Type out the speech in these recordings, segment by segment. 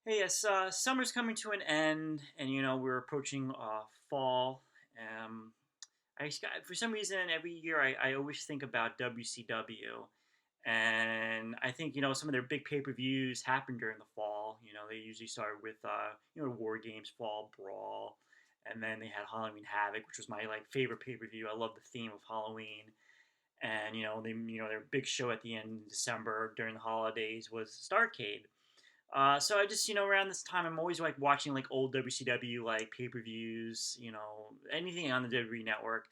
Hey, yes, summer's coming to an end, and we're approaching fall. For some reason, every year I always think about WCW, and I think some of their big pay per views happen during the fall. They usually start with War Games, Fall Brawl, and then they had Halloween Havoc, which was my favorite pay per view. I love the theme of Halloween, and their big show at the end of December during the holidays was Starcade. So I just, around this time, I'm always watching old WCW pay per views, anything on the WWE network.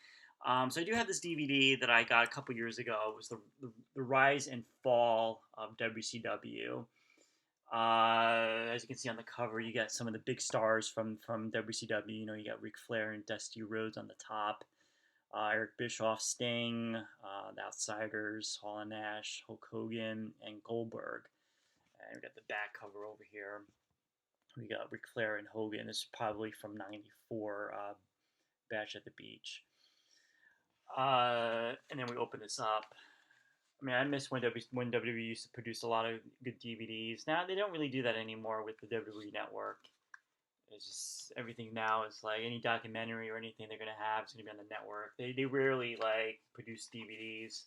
So I do have this DVD that I got a couple years ago. It was the Rise and Fall of WCW. As you can see on the cover, you got some of the big stars from WCW. You got Ric Flair and Dusty Rhodes on the top. Eric Bischoff, Sting, the Outsiders, Hall and Nash, Hulk Hogan, and Goldberg. And we got the back cover over here. We got Ric Flair and Hogan. This is probably from '94, Bash at the Beach. And then we open this up. I mean, I miss when WWE used to produce a lot of good DVDs. Now they don't really do that anymore with the WWE Network. It's just everything now is like any documentary or anything they're gonna have is gonna be on the network. They rarely produce DVDs,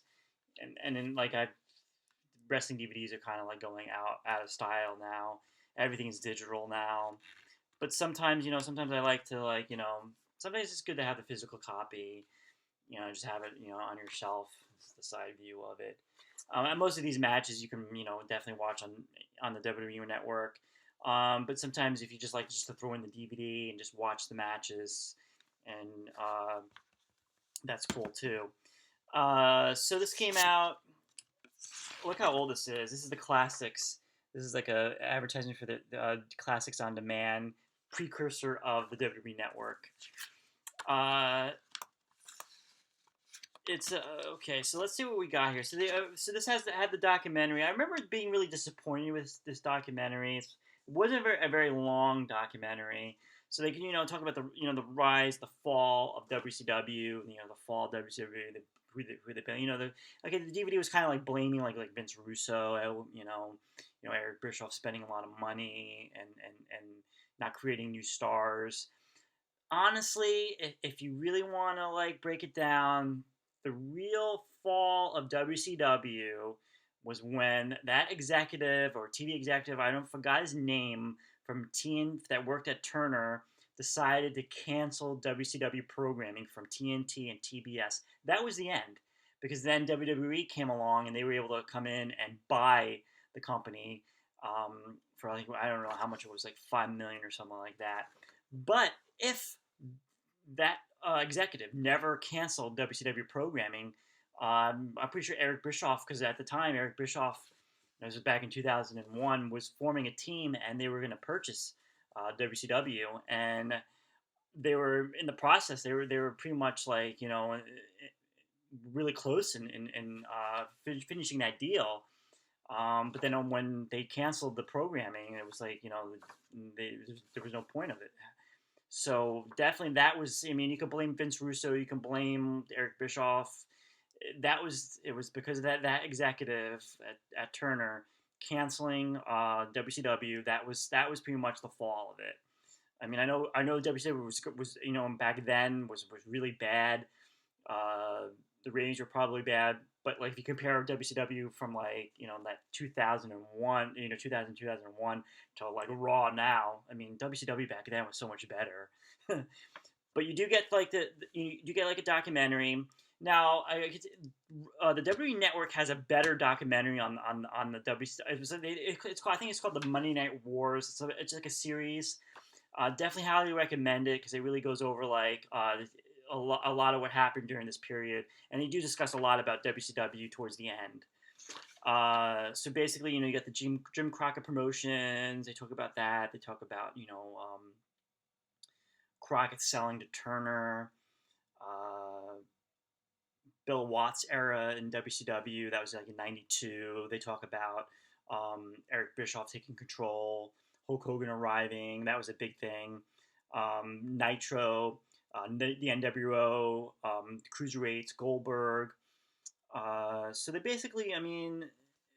and then I wrestling DVDs are kind of going out of style now. Everything's digital now. But sometimes, sometimes I like to sometimes it's good to have the physical copy. Just have it, on your shelf. It's the side view of it. And most of these matches you can, definitely watch on the WWE Network. But sometimes if you just like just to throw in the DVD and just watch the matches, and that's cool too. So this came out. Look how old this is. This is the classics. This is like a advertisement for the classics on demand, precursor of the WWE Network. Uh, it's okay. So let's see what we got here. So this had the documentary. I remember being really disappointed with this documentary. It wasn't a very long documentary. So they can talk about the rise, the fall of WCW, the fall of WCW, who they've been. The DVD was kind of blaming Vince Russo, Eric Bischoff spending a lot of money and not creating new stars. Honestly, if you really want to break it down, the real fall of WCW was when that executive or TV executive, I don't forgot his name, from that worked at Turner, decided to cancel WCW programming from TNT and TBS. That was the end, because then WWE came along and they were able to come in and buy the company for I don't know how much it was, like $5 million or something like that. But if that executive never canceled WCW programming, I'm pretty sure Eric Bischoff, because at the time Eric Bischoff, this was back in 2001, was forming a team and they were going to purchase WCW, and they were in the process. They were pretty much really close in finishing that deal. But then when they canceled the programming, it was there was no point of it. So definitely that was. I mean, you could blame Vince Russo, you can blame Eric Bischoff. It was because of that executive at Turner canceling WCW. That was pretty much the fall of it. I mean, I know WCW was back then was really bad. The ratings were probably bad, but if you compare WCW from that 2001, 2001 to Raw now, I mean WCW back then was so much better. But you do get you get a documentary. Now, the WWE Network has a better documentary on the It's called, I think it's called the Monday Night Wars. It's like a series. Definitely highly recommend it, because it really goes over a lot of what happened during this period, and they do discuss a lot about WCW towards the end. So basically, you got the Jim Crockett Promotions. They talk about that. They talk about Crockett selling to Turner. Bill Watts era in WCW. That was in '92. They talk about Eric Bischoff taking control, Hulk Hogan arriving. That was a big thing. Nitro, the NWO, Cruiserweights, Goldberg. So they basically, I mean,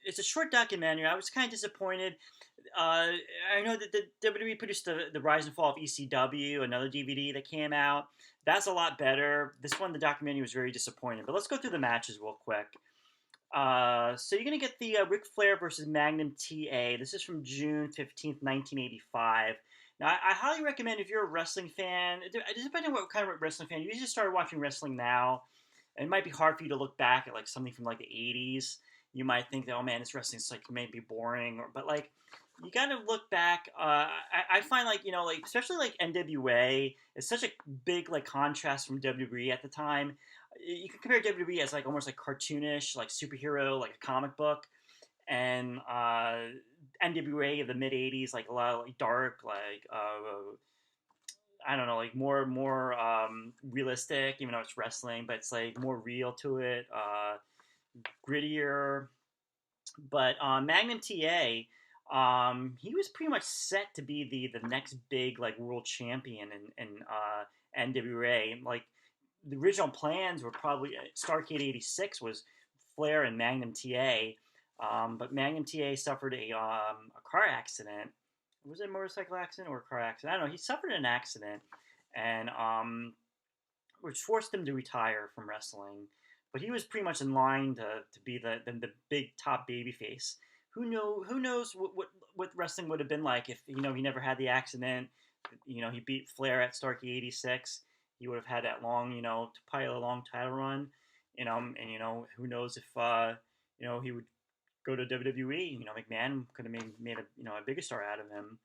it's a short documentary. I was kind of disappointed. I know that the WWE produced the Rise and Fall of ECW, another DVD that came out. That's a lot better. This one, the documentary, was very disappointing. But let's go through the matches real quick. So you're gonna get the Ric Flair versus Magnum Ta. This is from June 15th, 1985. Now, I highly recommend if you're a wrestling fan. Depending on what kind of wrestling fan you just started watching wrestling now, it might be hard for you to look back at like something from like the '80s. You might think that, oh man, this wrestling's like maybe boring, but like you got to look back. I find like like especially like NWA is such a big like contrast from WWE at the time. You can compare WWE as like almost like cartoonish, like superhero, like a comic book, and NWA of the mid '80s, like a lot of like dark, like I don't know, like more realistic, even though it's wrestling, but it's like more real to it, grittier. But Magnum TA, he was pretty much set to be the next big like world champion in NWA. Like the original plans were probably Starrcade '86 was Flair and Magnum TA, but Magnum TA suffered a car accident. Was it a motorcycle accident or a car accident? I don't know. He suffered an accident, and which forced him to retire from wrestling. But he was pretty much in line to be the big top babyface. Who knows what wrestling would have been like if he never had the accident. He beat Flair at Starrcade '86. He would have had that long to pile a long title run. And who knows if he would go to WWE. McMahon could have made a bigger star out of him.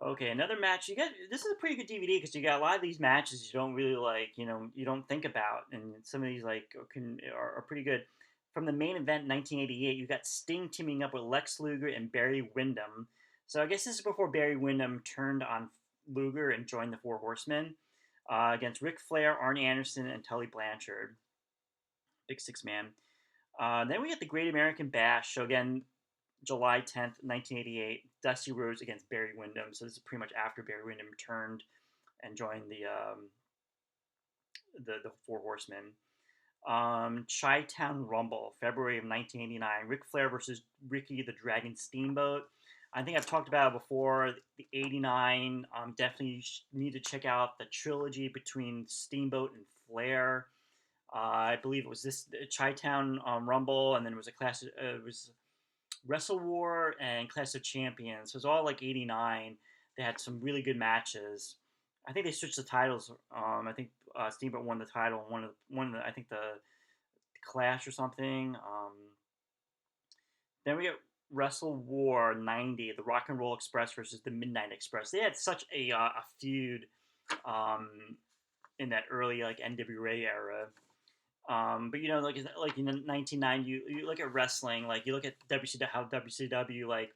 Okay, another match. This is a pretty good DVD because you got a lot of these matches you don't really like. You don't think about, and some of these like are pretty good. From the main event in 1988, you got Sting teaming up with Lex Luger and Barry Windham. So I guess this is before Barry Windham turned on Luger and joined the Four Horsemen against Ric Flair, Arn Anderson, and Tully Blanchard. Big six man. Then we get the Great American Bash. So again, July 10th, 1988, Dusty Rhodes against Barry Windham. So this is pretty much after Barry Windham turned and joined the Four Horsemen. Chi-Town Rumble, February of 1989. Ric Flair versus Ricky the Dragon Steamboat. I think I've talked about it before. The '89. Definitely need to check out the trilogy between Steamboat and Flair. I believe it was this Chi-Town Rumble, and then it was it was Wrestle War and Clash of Champions. So it was all like '89. They had some really good matches. I think they switched the titles. I think Steamboat won the title. I think the Clash or something. Then we get Wrestle War '90, the Rock and Roll Express versus the Midnight Express. They had such a feud in that early like NWA era. But like in 1990, you look at wrestling, like you look at WCW, how WCW like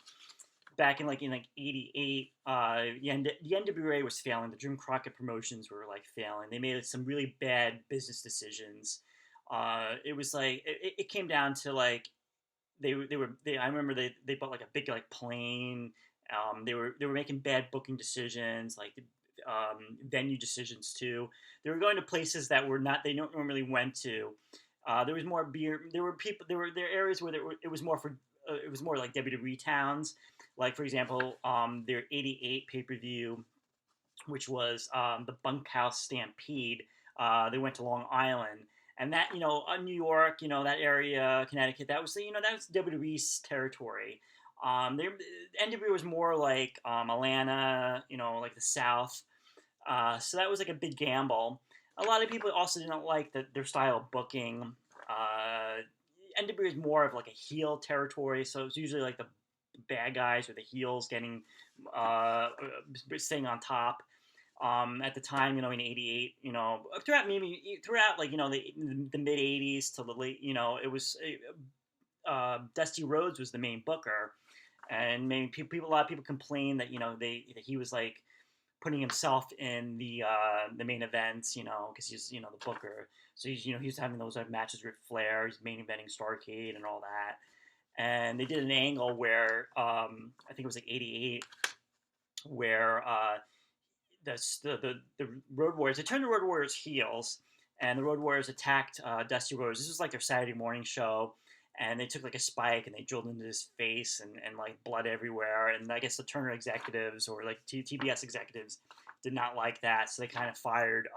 back in '88, the NWA was failing. The Jim Crockett promotions were like failing. They made some really bad business decisions. It was like it came down to like I remember they bought like a big like plane. They were making bad booking decisions, like venue decisions too. They were going to places that they don't normally went to. There was more beer. There were areas where it was more like WWE towns. Like for example, their '88 pay-per-view, which was the Bunkhouse Stampede. They went to Long Island. And that, New York, that area, Connecticut, that was WWE's territory. NWA was more like Atlanta, like the South. So that was like a big gamble. A lot of people also didn't like their style of booking. NWA is more of like a heel territory, so it's usually like the bad guys or the heels getting staying on top. At the time, in '88, throughout like the mid '80s to the late, it was Dusty Rhodes was the main booker, and maybe a lot of people complained that that he was like putting himself in the main events, because he's the booker, so he's having those matches with Flair, he's main eventing Starrcade and all that, and they did an angle where I think it was like '88, where the Road Warriors, they turned the Road Warriors heels, and the Road Warriors attacked Dusty Rhodes. This was like their Saturday morning show, and they took like a spike and they drilled into his face, and like blood everywhere. And I guess the Turner executives or like TBS executives did not like that, so they kind of fired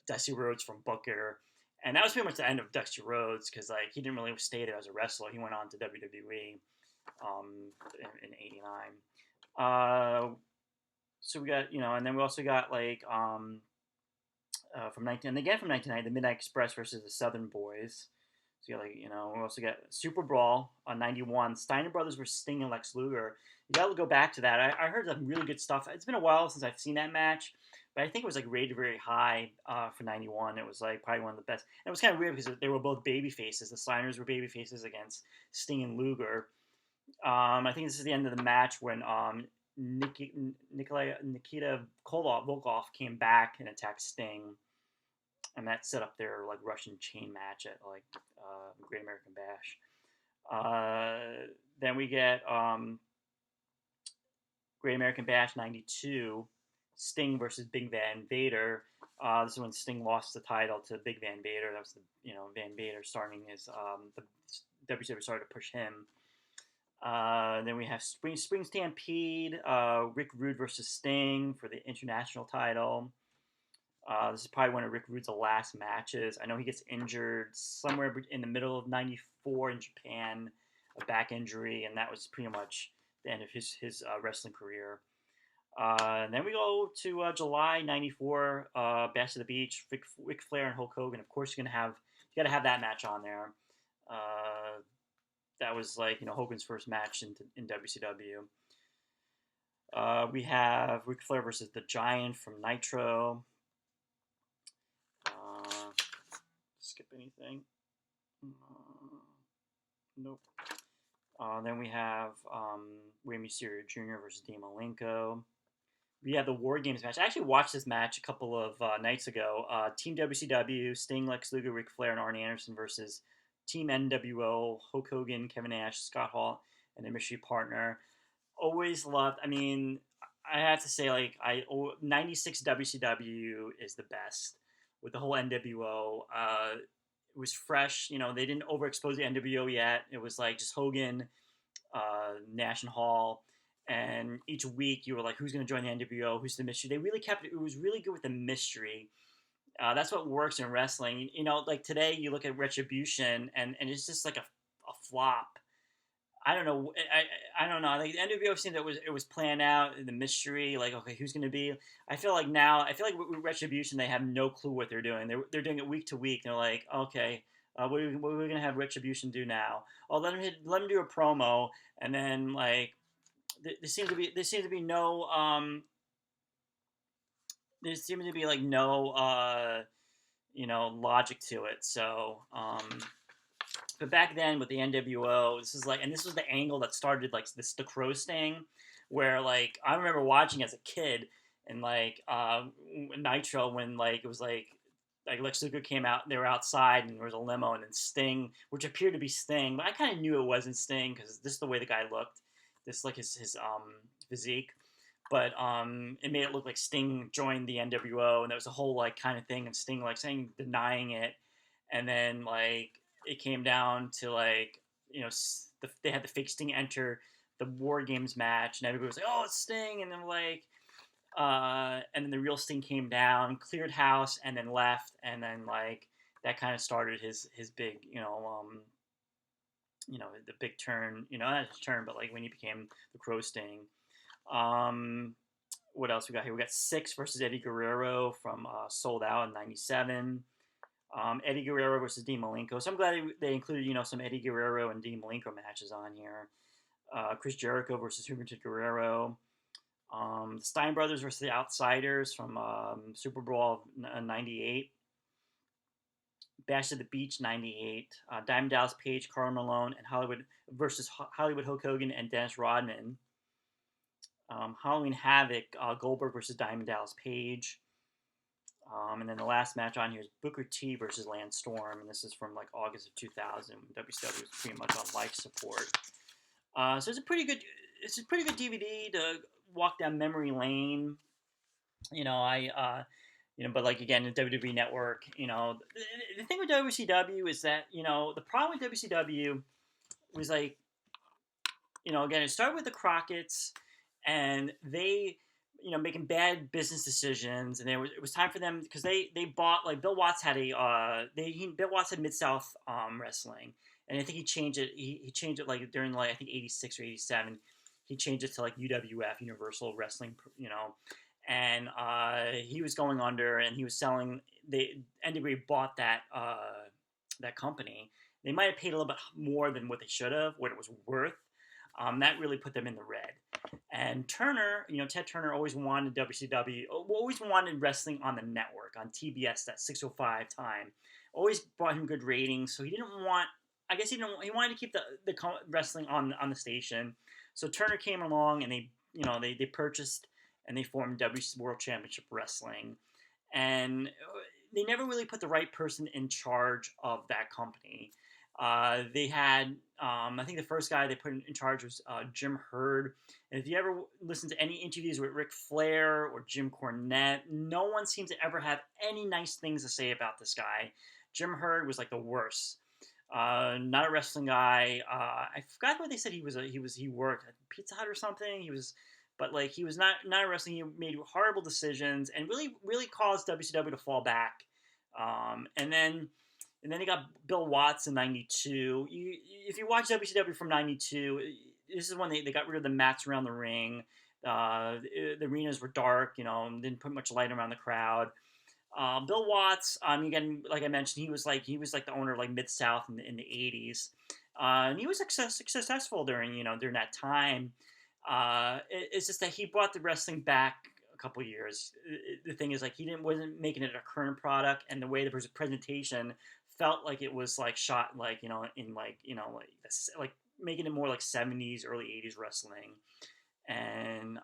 Dusty Rhodes from Booker. And that was pretty much the end of Dusty Rhodes because like he didn't really stay there as a wrestler. He went on to WWE in '89. So we got, and then we also got like from 1990, the Midnight Express versus the Southern Boys. So you got we also got Super Brawl on '91. Steiner Brothers versus Sting and Lex Luger. You got to go back to that. I heard some really good stuff. It's been a while since I've seen that match, but I think it was like rated very high for '91. It was like probably one of the best. And it was kind of weird because they were both baby faces. The Steiners were baby faces against Sting and Luger. I think this is the end of the match when Nikita Volkov came back and attacked Sting, and that set up their like Russian chain match at like Great American Bash. Then we get Great American Bash '92, Sting versus Big Van Vader. This is when Sting lost the title to Big Van Vader. That was the Van Vader starting his the WCW started to push him. Then we have Spring Stampede, Rick Rude versus Sting for the international title. This is probably one of Rick Rude's last matches. I know he gets injured somewhere in the middle of '94 in Japan, a back injury, and that was pretty much the end of his wrestling career. And then we go to July '94, Bash to the Beach, Ric Flair and Hulk Hogan. Of course, you got to have that match on there. That was like Hogan's first match in WCW. We have Ric Flair versus the Giant from Nitro. Skip anything? Nope. Then we have Rey Mysterio Jr. versus Dean Malenko. We have the War Games match. I actually watched this match a couple of nights ago. Team WCW, Sting, Lex Luger, Ric Flair, and Arn Anderson versus Team NWO, Hulk Hogan, Kevin Nash, Scott Hall, and their mystery partner. Always loved. I mean, I have to say, like, 96 WCW is the best with the whole NWO. It was fresh. They didn't overexpose the NWO yet. It was like just Hogan, Nash, and Hall. And each week you were like, who's going to join the NWO? Who's the mystery? They really kept it. It was really good with the mystery. That's what works in wrestling. Like today you look at Retribution and it's just like a flop. I don't know. I don't know. Like the NWO seemed that it was planned out, the mystery. Like, okay, who's going to be? I feel like with Retribution they have no clue what they're doing. They're doing it week to week. They're like, okay, what are we going to have Retribution do now? Oh, let them do a promo, and then like there seems to be no there seems to be like no logic to it. So but back then with the NWO, this was the angle that started like the Crow Sting, where like I remember watching as a kid and like Nitro when like it was like Lex Luger came out, they were outside and there was a limo, and then Sting, which appeared to be Sting, but I kind of knew it wasn't Sting because this is the way the guy looked, this like his physique. But it made it look like Sting joined the NWO, and there was a whole like kind of thing of Sting like denying it, and then like it came down to like they had the fake Sting enter the War Games match, and everybody was like, "Oh, it's Sting," and then like and then the real Sting came down, cleared house, and then left, and then like that kind of started his big the big turn, not his turn, but like when he became the Crow Sting. What else we got here? We got Six versus Eddie Guerrero from Sold Out in '97. Eddie Guerrero versus Dean Malenko. So I'm glad they included some Eddie Guerrero and Dean Malenko matches on here. Chris Jericho versus Humberto Guerrero. The Stein Brothers versus the Outsiders from Super Brawl '98. Bash at the Beach '98. Diamond Dallas Page, Karl Malone, and Hollywood versus Hollywood Hulk Hogan and Dennis Rodman. Halloween Havoc, Goldberg versus Diamond Dallas Page. And then the last match on here is Booker T versus Landstorm, and this is from like August of 2000 when WCW was pretty much on life support. So it's a pretty good DVD to walk down memory lane. But like again, the WWE Network, the thing with WCW is that the problem with WCW was like, again, it started with the Crockett's, and they, making bad business decisions, and it was time for them because they bought, like, Bill Watts had Bill Watts had Mid South Wrestling, and I think he changed it. He changed it like during like I think '86 or '87. He changed it to like UWF, Universal Wrestling, and he was going under, and he was selling. NWA bought that company. They might have paid a little bit more than what they should have, what it was worth. That really put them in the red. And Turner, Ted Turner always wanted WCW, always wanted wrestling on the network, on TBS, that 6:05 time. Always brought him good ratings, so he didn't want. I guess he wanted to keep the wrestling on the station. So Turner came along, and they purchased and they formed WC World Championship Wrestling, and they never really put the right person in charge of that company. They had, I think the first guy they put in charge was Jim Herd. And if you ever listen to any interviews with Ric Flair or Jim Cornette, no one seems to ever have any nice things to say about this guy. Jim Herd was like the worst. Not a wrestling guy. I forgot what they said he worked at Pizza Hut or something. But like he was not a wrestling. He made horrible decisions and really caused WCW to fall back. And then they got Bill Watts in '92. If you watch WCW from '92, this is when they got rid of the mats around the ring. The arenas were dark, didn't put much light around the crowd. Bill Watts, again, like I mentioned, he was like the owner of like Mid South in the '80s, and he was successful during that time. It's just that he brought the wrestling back a couple years. The thing is, like, he wasn't making it a current product, and the way the presentation felt like it was like shot like in like making it more like '70s, early '80s wrestling, and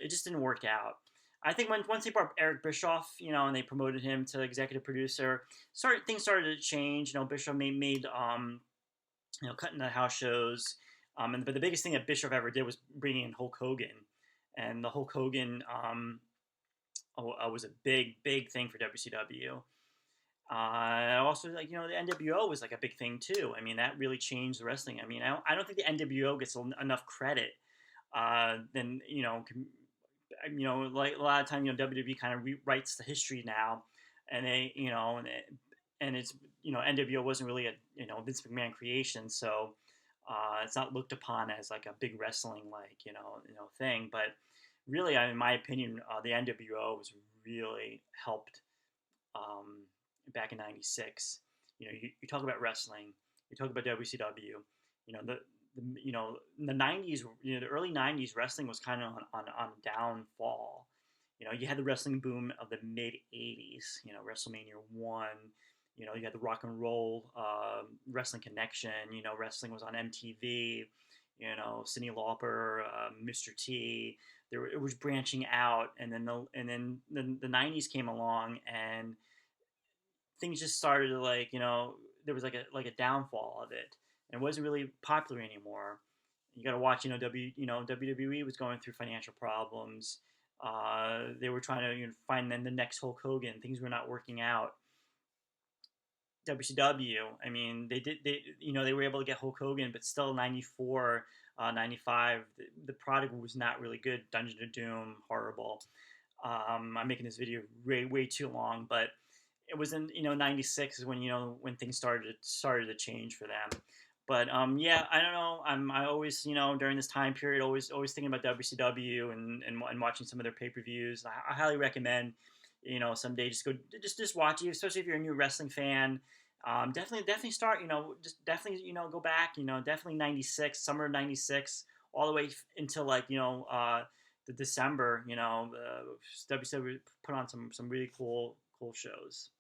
it just didn't work out. I think once they brought Eric Bischoff, and they promoted him to executive producer, things started to change. Bischoff made cutting the house shows, but the biggest thing that Bischoff ever did was bringing in Hulk Hogan, and the Hulk Hogan was a big thing for WCW. Also, like, the NWO was like a big thing too. I mean, that really changed the wrestling. I mean, I don't think the NWO gets enough credit. Then like a lot of times, WWE kind of rewrites the history now, and they, and it's NWO wasn't really a Vince McMahon creation, so it's not looked upon as like a big wrestling like thing. But really, in my opinion, the NWO was really helped. Back in '96, you talk about wrestling, you talk about WCW, in the '90s, the early '90s, wrestling was kind of on downfall. You had the wrestling boom of the mid '80s. WrestleMania 1. You had the Rock and Roll Wrestling Connection. Wrestling was on MTV. Cyndi Lauper, Mr. T. It was branching out, and then the '90s came along, and things just started to there was like a downfall of it, and it wasn't really popular anymore. You got to watch, WWE was going through financial problems. They were trying to find the next Hulk Hogan. Things were not working out. WCW, I mean, they were able to get Hulk Hogan, but still '94, '95, the product was not really good. Dungeon of Doom, horrible. I'm making this video way too long, but it was in '96 is when when things started to change for them. But yeah, I don't know. I always during this time period always thinking about WCW and watching some of their pay-per-views. I highly recommend someday just watch it, especially if you're a new wrestling fan. Definitely start just definitely go back definitely '96, summer of '96, all the way until like the December. WCW put on some really cool shows.